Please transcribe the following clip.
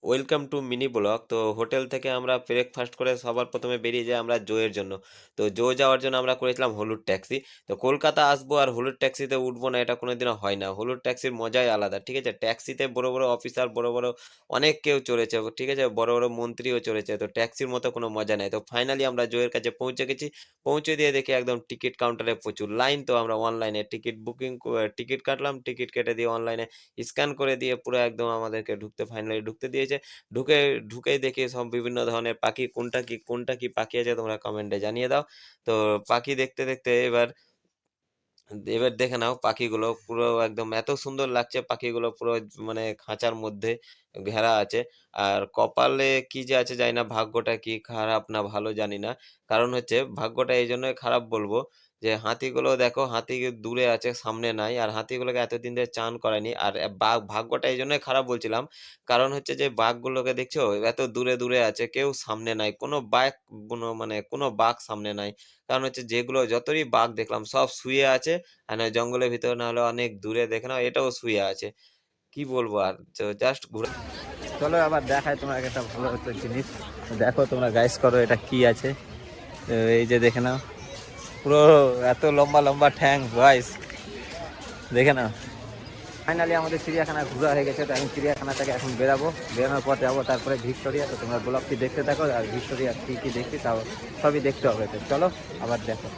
Welcome to mini blog. তো hotel থেকে আমরা ব্রেকফাস্ট করে সবার প্রথমে বেরিয়ে যাই আমরা জোয়ের জন্য। তো জো যাওয়ার জন্য আমরা করেছিলাম হলুদ ট্যাক্সি। তো কলকাতা আসবো আর হলুদ ট্যাক্সিতে উঠবো না, এটা কোনোদিনও হয় না। হলুদ ট্যাক্সির মজাই আলাদা, ঠিক আছে? ট্যাক্সিতে বড় বড় অফিসার, বড় বড় অনেক কেউ চড়েছে, ঠিক আছে? বড় বড় মন্ত্রীও চড়েছে। তো ট্যাক্সির মতো কোনো মজা নেই। তো ফাইনালি আমরা জোয়ের কাছে পৌঁছে গেছি। পৌঁছে দিয়ে দেখি একদম টিকিট কাউন্টারে প্রচুর লাইন। তো আমরা অনলাইনে টিকিট বুকিং, টিকিট কাটলাম। টিকিট কেটে দিয়ে অনলাইনে স্ক্যান করে দিয়ে পুরো একদম আমাদেরকে ফাইনালি ঢুকতে দিয়েছে। ঢুকে ঢুকেই দেখি সব বিভিন্ন ধরনের পাখি, কোনটা কি পাখি আছে তোমরা কমেন্টে জানিয়ে দাও। তো পাখি দেখতে দেখতে এবার এবার দেখে নাও পাখিগুলো পুরো একদম এত সুন্দর লাগছে। পাখিগুলো পুরো মানে খাঁচার মধ্যে ঘেরা আছে। আর কপালে কি যে আছে জানি না, ভাগ্যটা কি খারাপ না ভালো জানি না। কারণ হচ্ছে ভাগ্যটা এই জন্যই খারাপ বলবো যে হাতিগুলো দেখো, হাতি দূরে আছে সামনে নাই, আর হাতিগুলোকে এতদিন ধরে চান করায়নি। আর বাঘ, ভাগ্যটা এই জন্যই খারাপ বলছিলাম কারণ হচ্ছে যে বাঘগুলোকে দেখছো এত দূরে দূরে আছে, কেউ সামনে নাই, কোনো বাঘ সামনে নাই। কারণ হচ্ছে যেগুলো যতই বাঘ দেখলাম সব শুয়ে আছে। আর না জঙ্গলের ভিতরে, না হলে অনেক দূরে দেখে নাও এটাও শুয়ে আছে। কি বলবো আর, জাস্ট ঘুরে। চলো আবার দেখায় তোমার একটা ভালো একটা জিনিস। দেখো তোমরা গাইস করো এটা কি আছে। তো এই যে দেখে নাও পুরো এত লম্বা লম্বা ঠ্যাং গাইস, দেখে নাও। ফাইনালি আমাদের চিড়িয়াখানা ঘোরা হয়ে গেছে। তো আমি চিড়িয়াখানা থেকে এখন বেরাবো, বেরোনোর পর যাবো তারপরে ভিক্টোরিয়া। তো তোমরা ব্লগটি দেখতে থাকো, আর ভিক্টোরিয়া কী কী দেখছি তাও সবই দেখতে হবে। তো চলো আবার দেখো।